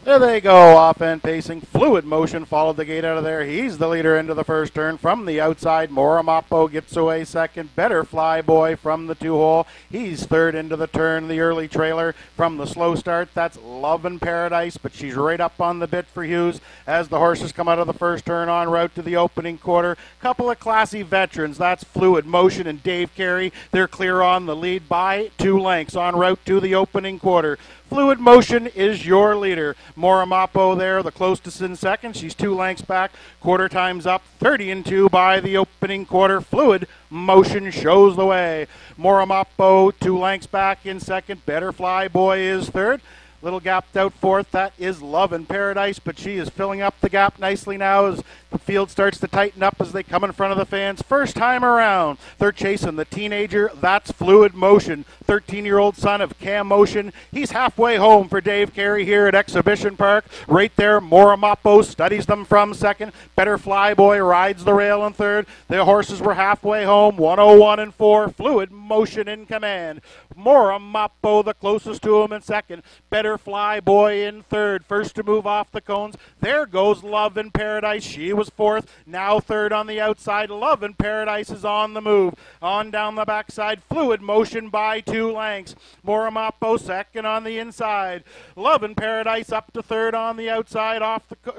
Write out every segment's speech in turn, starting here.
There they go, off and pacing. Fluid Motion followed the gate out of there. He's the leader into the first turn. From the outside, Moramapo gets away second. Better Fly Boy from the two-hole. He's third into the turn. The early trailer from the slow start. That's Love in Paradise, but she's right up on the bit for Hughes as the horses come out of the first turn en route to the opening quarter. Couple of classy veterans. That's Fluid Motion and Dave Carey. They're clear on the lead by 2 lengths en route to the opening quarter. Fluid Motion is your leader. Moramapo there, the closest in second. She's 2 lengths back. Quarter time's up, 30-2 by the opening quarter. Fluid Motion shows the way. Moramapo 2 lengths back in second. Better Fly Boy is third. Little gapped out fourth, that is Love in Paradise, but she is filling up the gap nicely now as the field starts to tighten up as they come in front of the fans. First time around, they're chasing the teenager, that's Fluid Motion, 13-year-old son of Cam Motion. He's halfway home for Dave Carey here at Exhibition Park. Right there, Moramapo studies them from second. Better Fly Boy rides the rail in third. The horses were halfway home, 101 and 4. Fluid Motion in command. Moramapo the closest to him in second. Better Fly Boy in third. First to move off the cones. There goes Love in Paradise. She was fourth. Now third on the outside. Love in Paradise is on the move. On down the backside. Fluid Motion by 2 lengths. Moramapo second on the inside. Love in Paradise up to third on the outside.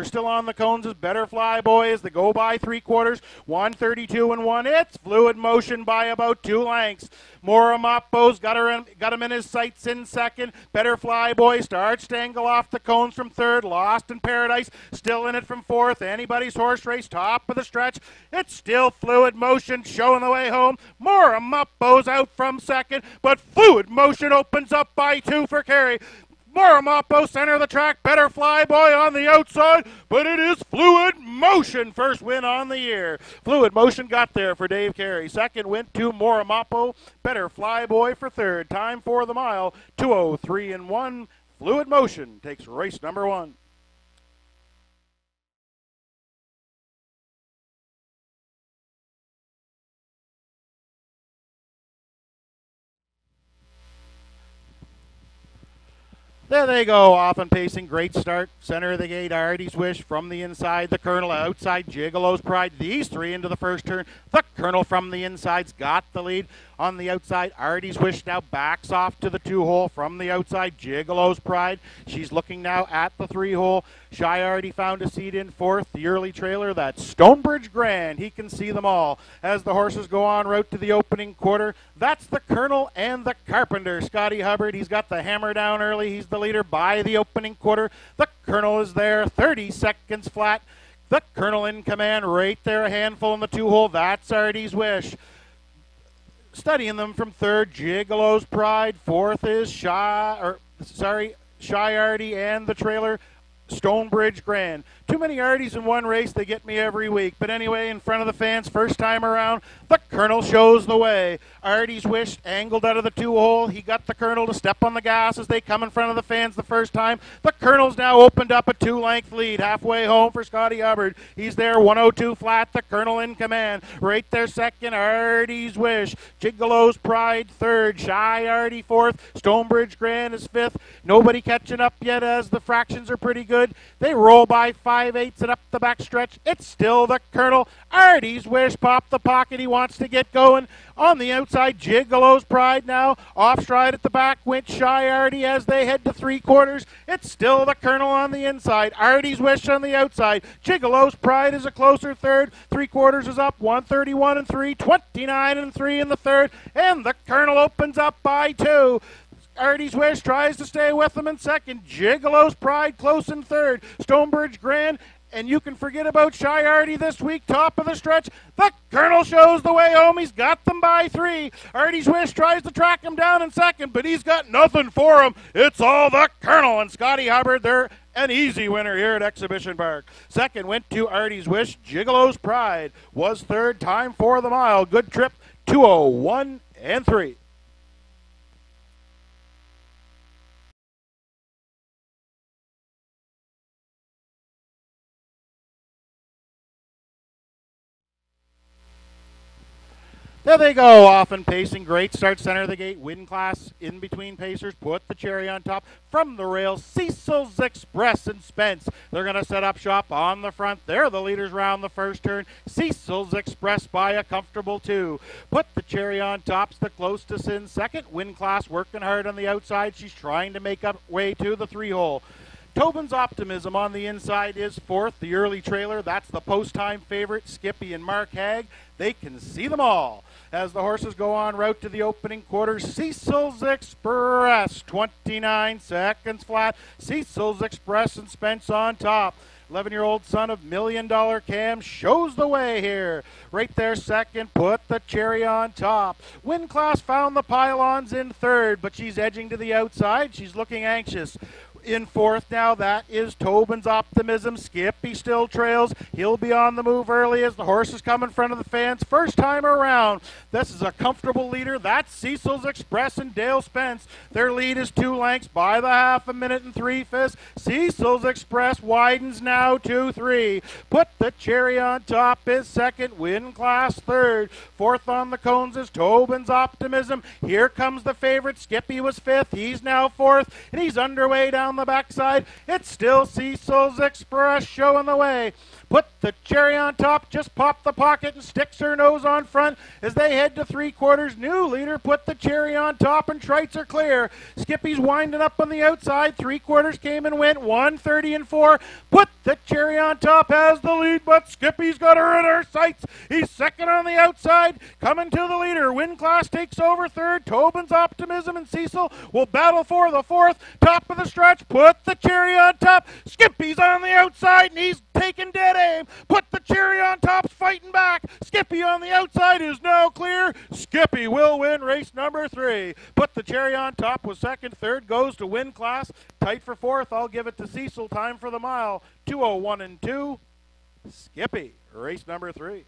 Still on the cones is Better Fly Boy as they go by 3/4. 132 and 1. It's Fluid Motion by about 2 lengths. Moramapo's got him in his sights in second. Better Fly Boy starts to angle off the cones from third. Lost in Paradise still in it from fourth. Anybody's horse race, top of the stretch. It's still Fluid Motion showing the way home. Moramapo's out from second, but Fluid Motion opens up by 2 for Carey. Moramapo center of the track, Better Fly Boy on the outside, but it is Fluid Motion, first win on the year. Fluid Motion got there for Dave Carey. Second went to Moramapo, Better Fly Boy for third. Time for the mile, 2:03 and 1. Fluid Motion takes race number 1. There they go, off and pacing, great start, center of the gate, Artie's Wish from the inside, the Colonel outside, Gigolo's Pride, these 3 into the first turn, the Colonel from the inside's got the lead. On the outside, Artie's Wish now backs off to the 2-hole from the outside, Gigolo's Pride. She's looking now at the 3-hole. Shy already found a seat in fourth. The early trailer, that's Stonebridge Grand. He can see them all. As the horses go en route to the opening quarter, that's the Colonel and the Carpenter. Scotty Hubbard, he's got the hammer down early. He's the leader by the opening quarter. The Colonel is there, 30 seconds flat. The Colonel in command right there, a handful in the 2-hole. That's Artie's Wish. Studying them from third, Gigolo's Pride. Fourth is Shy Artie and the trailer, Stonebridge Grand. Too many Arties in one race, they get me every week. But anyway, in front of the fans, first time around, the Colonel shows the way. Artie's Wish angled out of the 2-hole. He got the Colonel to step on the gas as they come in front of the fans the first time. The Colonel's now opened up a 2-length lead. Halfway home for Scotty Hubbard. He's there, 102 flat, the Colonel in command. Right there second, Artie's Wish. Gigolo's Pride third. Shy Artie fourth. Stonebridge Grand is fifth. Nobody catching up yet as the fractions are pretty good. They roll by 5/8 and up the back stretch. It's still the Colonel. Artie's Wish popped the pocket. He wants to get going. On the outside, Gigolo's Pride now. Off stride at the back went Shy Artie as they head to 3/4. It's still the Colonel on the inside. Artie's Wish on the outside. Gigolo's Pride is a closer third. 3/4 is up. 131 and 3. 29 and 3 in the third. And the Colonel opens up by 2. Artie's Wish tries to stay with him in second. Gigolo's Pride close in third. Stonebridge Grand, and you can forget about Shy Artie this week, top of the stretch. The Colonel shows the way home. He's got them by 3. Artie's Wish tries to track him down in second, but he's got nothing for him. It's all the Colonel and Scotty Hubbard. They're an easy winner here at Exhibition Park. Second went to Artie's Wish. Gigolo's Pride was third. Time for the mile. Good trip, 2:01 and 3. There they go, off and pacing. Great start, center of the gate. Win class in between pacers. Put the cherry on top. From the rails, Cecil's Express and Spence. They're going to set up shop on the front. They're the leaders round the first turn. Cecil's Express by a comfortable 2. Put the cherry on top's the closest in second. Win class working hard on the outside. She's trying to make up way to the 3-hole. Tobin's Optimism on the inside is fourth. The early trailer, that's the post-time favorite, Skippy and Mark Hag. They can see them all. As the horses go on route to the opening quarter, Cecil's Express, 29 seconds flat. Cecil's Express and Spence on top. 11-year-old son of $1 Million Cam shows the way here. Right there second, put the cherry on top. Win class found the pylons in third, but she's edging to the outside. She's looking anxious. In fourth now, that is Tobin's Optimism. Skippy still trails. He'll be on the move early as the horses come in front of the fans. First time around. This is a comfortable leader. That's Cecil's Express and Dale Spence. Their lead is 2 lengths by the half, 1 minute and 3/5. Cecil's Express widens now to 3. Put the cherry on top is second. Win class third. Fourth on the cones is Tobin's Optimism. Here comes the favorite. Skippy was fifth. He's now fourth, and he's underway down the backside. It's still Cecil's Express showing the way. Put the cherry on top, just pop the pocket and sticks her nose on front as they head to 3/4. New leader, put the cherry on top, and Trites are clear. Skippy's winding up on the outside. 3/4 came and went, 1:30 and 4. Put the cherry on top has the lead, but Skippy's got her in her sights. He's second on the outside, coming to the leader. Win class takes over third. Tobin's Optimism and Cecil will battle for the fourth. Top of the stretch, put the cherry on top. Skippy's on the outside, and he's taking dead aim. Put the cherry on top's fighting back. Skippy on the outside is now clear. Skippy will win race number 3. Put the cherry on top was second. Third goes to Win class. Tight for fourth. I'll give it to Cecil. Time for the mile. 2:01 and 2. Skippy, race number 3.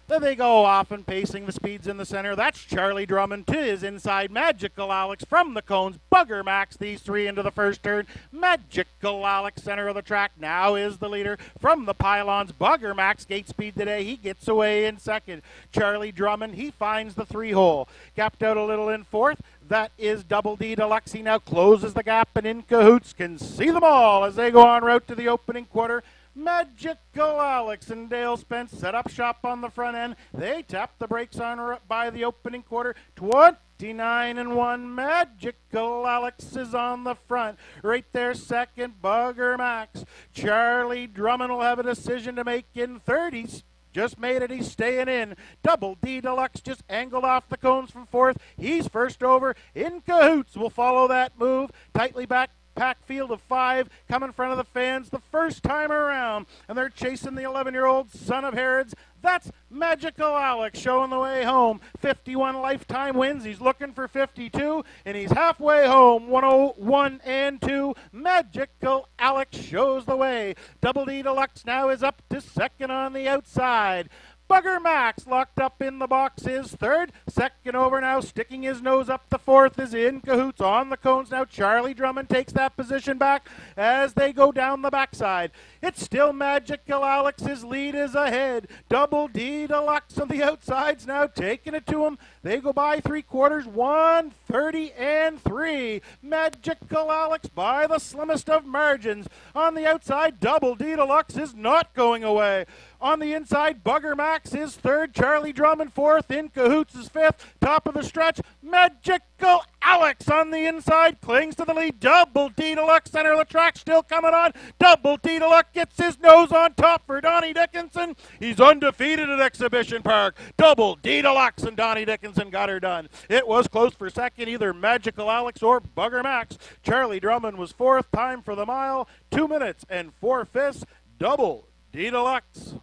There they go, off and pacing. The speeds in the center. That's Charlie Drummond to his inside. Magical Alex from the cones. Bugger Max, these 3 into the first turn. Magical Alex, center of the track, now is the leader. From the pylons, Bugger Max, gate speed today. He gets away in second. Charlie Drummond, he finds the 3-hole. Gapped out a little in fourth. That is Double D Deluxe. He now closes the gap, and In Cahoots can see them all as they go on route to the opening quarter. Magical Alex and Dale Spence set up shop on the front end. They tap the brakes on her by the opening quarter. 29 and 1. Magical Alex is on the front. Right there second, Bugger Max. Charlie Drummond will have a decision to make in 30s. Just made it, he's staying in. Double D Deluxe just angled off the cones from fourth. He's first over. In Cahoots will follow that move. Tightly back. Pack field of 5 come in front of the fans the first time around, and they're chasing the 11-year-old son of Herod's. That's Magical Alex showing the way home. 51 lifetime wins. He's looking for 52, and he's halfway home. 101 and 2. Magical Alex shows the way. Double D Deluxe now is up to second on the outside. Bugger Max locked up in the box is third. Second over now, sticking his nose up the fourth is In Cahoots on the cones now. Charlie Drummond takes that position back as they go down the backside. It's still Magical Alex. His lead is ahead. Double D Deluxe on the outsides now taking it to him. They go by 3/4, 1:30 and 3. Magical Alex by the slimmest of margins. On the outside, Double D Deluxe is not going away. On the inside, Bugger Max is third. Charlie Drummond fourth. In Cahoots is fifth. Top of the stretch, Magical Alex on the inside clings to the lead. Double D Deluxe, center of the track, still coming on. Double D Deluxe gets his nose on top for Donnie Dickinson. He's undefeated at Exhibition Park. Double D Deluxe and Donnie Dickinson got her done. It was close for second, either Magical Alex or Bugger Max. Charlie Drummond was fourth. Time for the mile, 2 minutes and 4/5. Double D Deluxe.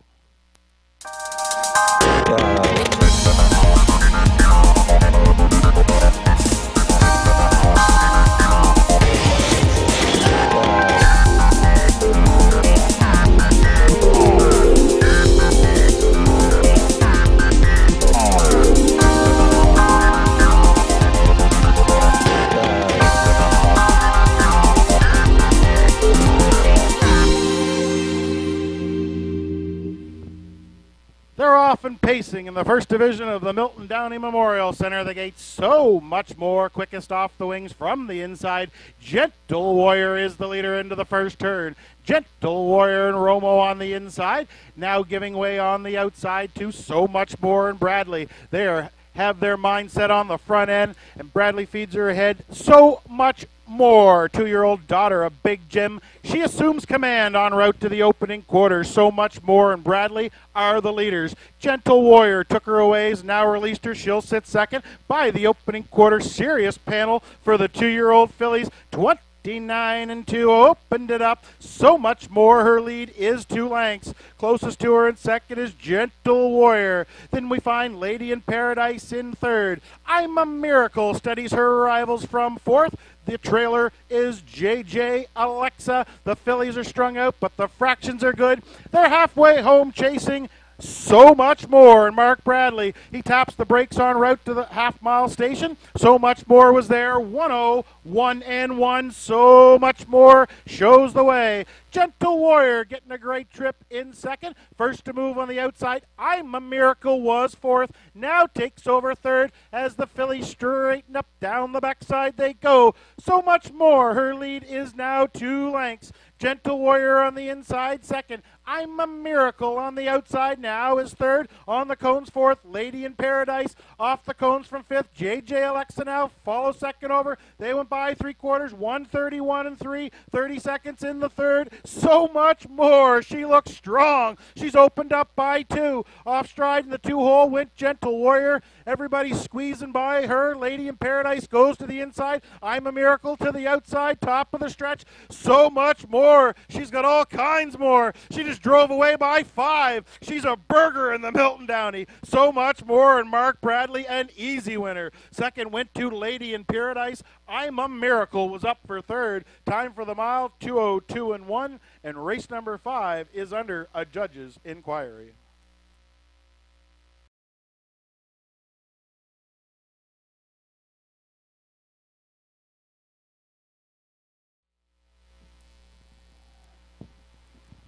pacing in the first division of the Milton Downey Memorial Center. The gate so much more. Quickest off the wings from the inside. Gentle Warrior is the leader into the first turn. Gentle Warrior and Romo on the inside. Now giving way on the outside to So Much More and Bradley. They have their mindset on the front end, and Bradley feeds her ahead. So Much More, 2-year-old daughter of Big Jim. She assumes command en route to the opening quarter. So Much More and Bradley are the leaders. Gentle Warrior took her away, now released her. She'll sit second by the opening quarter. Serious panel for the 2-year-old fillies. 29-2 opened it up. So Much More, her lead is 2 lengths. Closest to her in second is Gentle Warrior. Then we find Lady in Paradise in third. I'm a Miracle studies her rivals from fourth. The trailer is JJ Alexa. The fillies are strung out, but the fractions are good. They're halfway home chasing So Much More. And Mark Bradley, he taps the brakes en route to the half-mile station. So Much More was there. 1-0, 1-1. So Much More shows the way. Gentle Warrior getting a great trip in second. First to move on the outside, I'm a Miracle was fourth. Now takes over third as the fillies straighten up down the backside they go. So Much More, her lead is now 2 lengths. Gentle Warrior on the inside, second. I'm a Miracle on the outside now is third. On the cones, fourth. Lady in Paradise off the cones from fifth. JJ Alexa now follows second over. They went by 3/4, 1:31 3, 30 seconds in the third. So Much More. She looks strong. She's opened up by 2. Off stride in the 2-hole went Gentle Warrior. Everybody squeezing by her. Lady in Paradise goes to the inside. I'm a Miracle to the outside. Top of the stretch. So Much More. She's got all kinds more. She just drove away by 5. She's a burger in the Milton Downey. So Much More, and Mark Bradley, an easy winner. Second went to Lady in Paradise. I'm a Miracle was up for third. Time for the mile, 2:02-1, and race number 5 is under a judge's inquiry.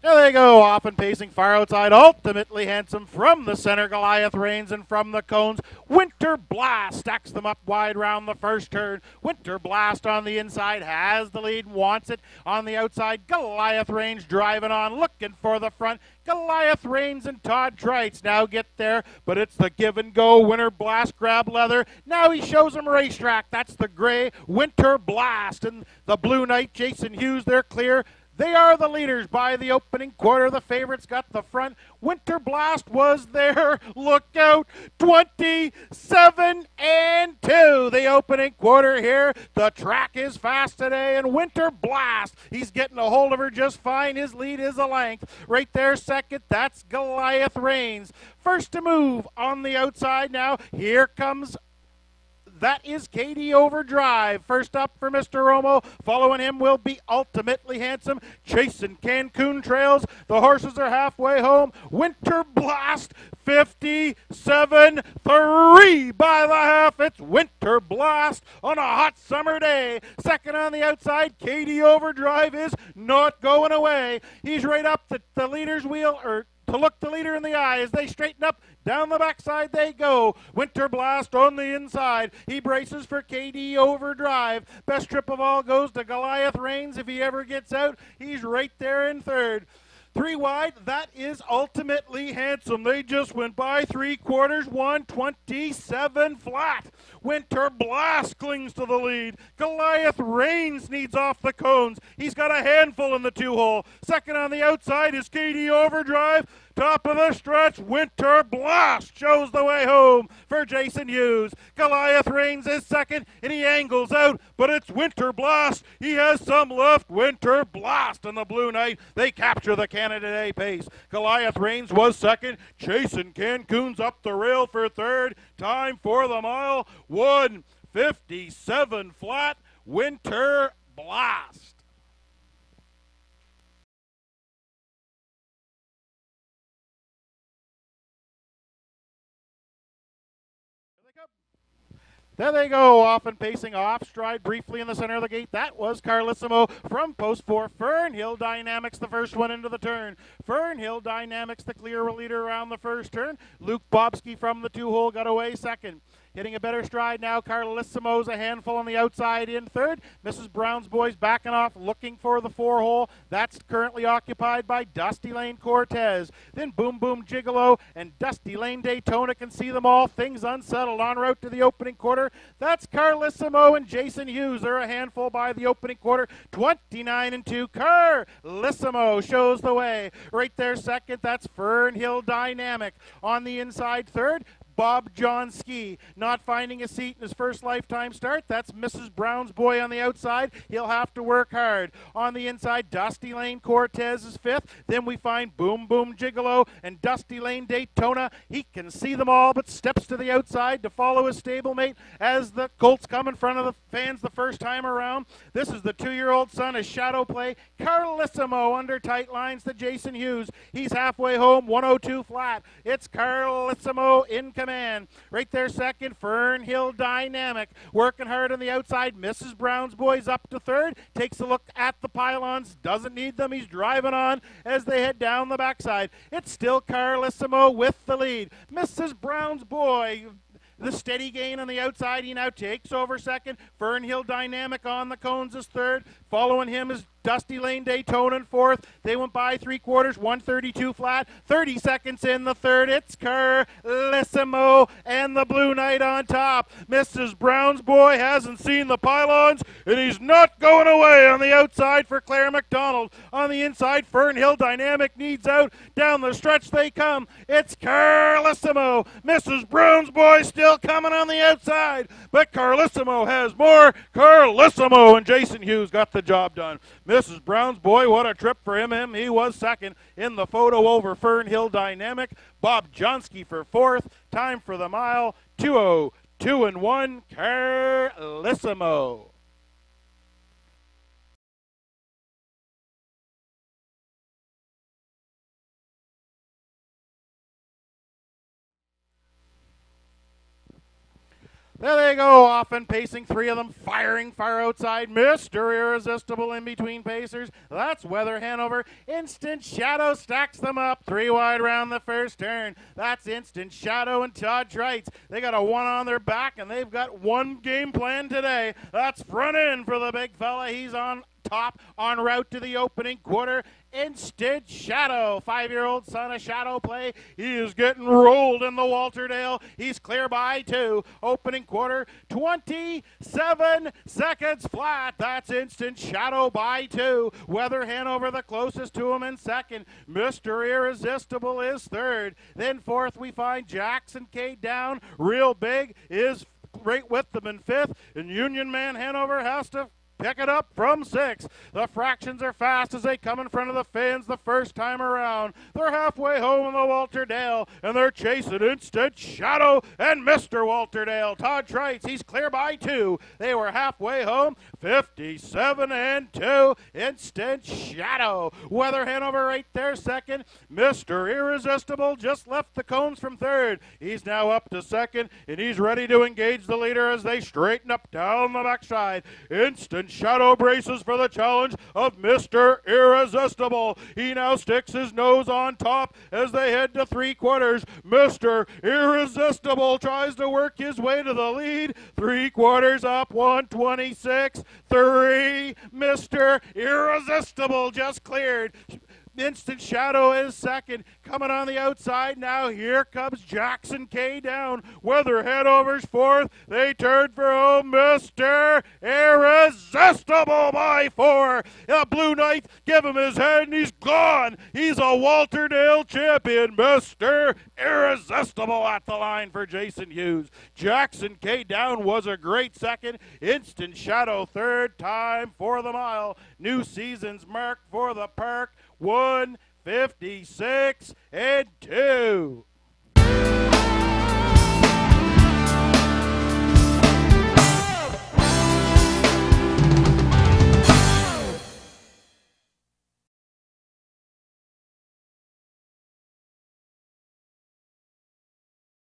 There they go, off and pacing, far outside, ultimately handsome from the center. Goliath reigns, and from the cones, Winter Blast stacks them up wide round the first turn. Winter Blast on the inside has the lead and wants it. On the outside, Goliath reigns driving on, looking for the front. Goliath reigns and Todd Trites now get there, but it's the give and go. Winter Blast grab leather. Now he shows them racetrack. That's the gray Winter Blast, and the blue knight Jason Hughes, they're clear. They are the leaders by the opening quarter. The favorites got the front. Winter Blast was there. Look out. 27-2. The opening quarter here. The track is fast today. And Winter Blast, he's getting a hold of her just fine. His lead is a length. Right there second, that's Goliath Reigns. First to move on the outside now. Here comes that is Katie Overdrive. First up for Mr. Romo. Following him will be Ultimately Handsome. Chasing Cancun Trails. The horses are halfway home. Winter Blast, 57-3 by the half. It's Winter Blast on a hot summer day. Second on the outside, Katie Overdrive is not going away. He's right up the leader's wheel, or to look the leader in the eye as they straighten up. Down the backside they go. Winter Blast on the inside. He braces for KD Overdrive. Best trip of all goes to Goliath Reigns. If he ever gets out, he's right there in third. 3 wide, that is Ultimately Handsome. They just went by 3/4, 127 flat. Winter Blast clings to the lead. Goliath Reigns needs off the cones. He's got a handful in the 2-hole. Second on the outside is KD Overdrive. Top of the stretch, Winter Blast shows the way home for Jason Hughes. Goliath Reigns is second, and he angles out, but it's Winter Blast. He has some left. Winter Blast and the Blue Knight. They capture the Canada Day pace. Goliath Reigns was second. Jason Cancun's up the rail for third. Time for the mile, 1:57 flat. Winter Blast. There they go, off and pacing off stride briefly in the center of the gate. That was Carlissimo from post 4. Fernhill Dynamics, the first one into the turn. Fernhill Dynamics, the clear leader around the first turn. Luke Bobsky from the 2-hole got away second. Hitting a better stride now, Carlissimo's a handful on the outside in third. Mrs. Brown's boys backing off, looking for the 4-hole. That's currently occupied by Dusty Lane Cortez. Then Boom Boom Gigolo and Dusty Lane Daytona can see them all. Things unsettled en route to the opening quarter. That's Carlissimo and Jason Hughes. They're a handful by the opening quarter. 29-2. Carlissimo shows the way. Right there second, that's Fernhill Dynamic. On the inside third, Bob Johnski not finding a seat in his first lifetime start. That's Mrs. Brown's boy on the outside. He'll have to work hard. On the inside, Dusty Lane Cortez is fifth. Then we find Boom Boom Gigolo and Dusty Lane Daytona. He can see them all, but steps to the outside to follow his stablemate as the Colts come in front of the fans the first time around. This is the 2-year-old son of Shadow Play. Carlissimo under tight lines to Jason Hughes. He's halfway home, 102 flat. It's Carlissimo in command. Right there second, Fernhill Dynamic. Working hard on the outside. Mrs. Brown's boys up to third. Takes a look at the pylons. Doesn't need them. He's driving on as they head down the backside. It's still Carlissimo with the lead. Mrs. Brown's boy, the steady gain on the outside. He now takes over second. Fernhill Dynamic on the cones is third. Following him is Dusty Lane Daytona in fourth. They went by 3/4, 132 flat. 30 seconds in the third. It's Carlissimo and the Blue Knight on top. Mrs. Brown's boy hasn't seen the pylons, and he's not going away on the outside for Claire McDonald. On the inside, Fernhill Dynamic needs out. Down the stretch they come. It's Carlissimo. Mrs. Brown's boy still coming on the outside, but Carlissimo has more. Carlissimo and Jason Hughes got the job done. Mrs. Brown's boy, what a trip for him. He was second in the photo over Fernhill Dynamic. Bob Johnski for fourth. Time for the mile, 2:02-1, Carlissimo. There they go, off and pacing, 3 of them firing far outside. Mr. Irresistible in between pacers. That's Weather Hanover. Instant Shadow stacks them up. 3 wide round the first turn. That's Instant Shadow and Todd Trites. They got a 1 on their back, and they've got 1 game plan today. That's front end for the big fella. He's on top en route to the opening quarter. Instant Shadow, 5-year-old son of Shadow Play. He is getting rolled in the Walterdale. He's clear by 2. Opening quarter, 27 seconds flat. That's Instant Shadow by 2. Weather Hanover the closest to him in second. Mr. Irresistible is third. Then fourth we find Jackson K down. Real Big is right with them in fifth. And Union Man Hanover has to pick it up from 6. The fractions are fast as they come in front of the fans the first time around. They're halfway home in the Walterdale, and they're chasing Instant Shadow and Mr. Walterdale. Todd Trites, he's clear by 2. They were halfway home, 57-2. Instant Shadow. Weather Hanover right there second. Mr. Irresistible just left the cones from third. He's now up to second, and he's ready to engage the leader as they straighten up down the backside. Instant Shadow braces for the challenge of Mr. Irresistible. He now sticks his nose on top as they head to 3/4. Mr. Irresistible tries to work his way to the lead. 3/4 up, 126-3. Mr. Irresistible just cleared. Instant Shadow is second. Coming on the outside now, here comes Jackson K down. Weather Hanover's fourth. They turn for home. Mr. Irresistible by 4. The Blue Knight, give him his head and he's gone. He's a Walterdale champion. Mr. Irresistible at the line for Jason Hughes. Jackson K down was a great second. Instant Shadow third. Time for the mile. New season's mark for the park. 156-2.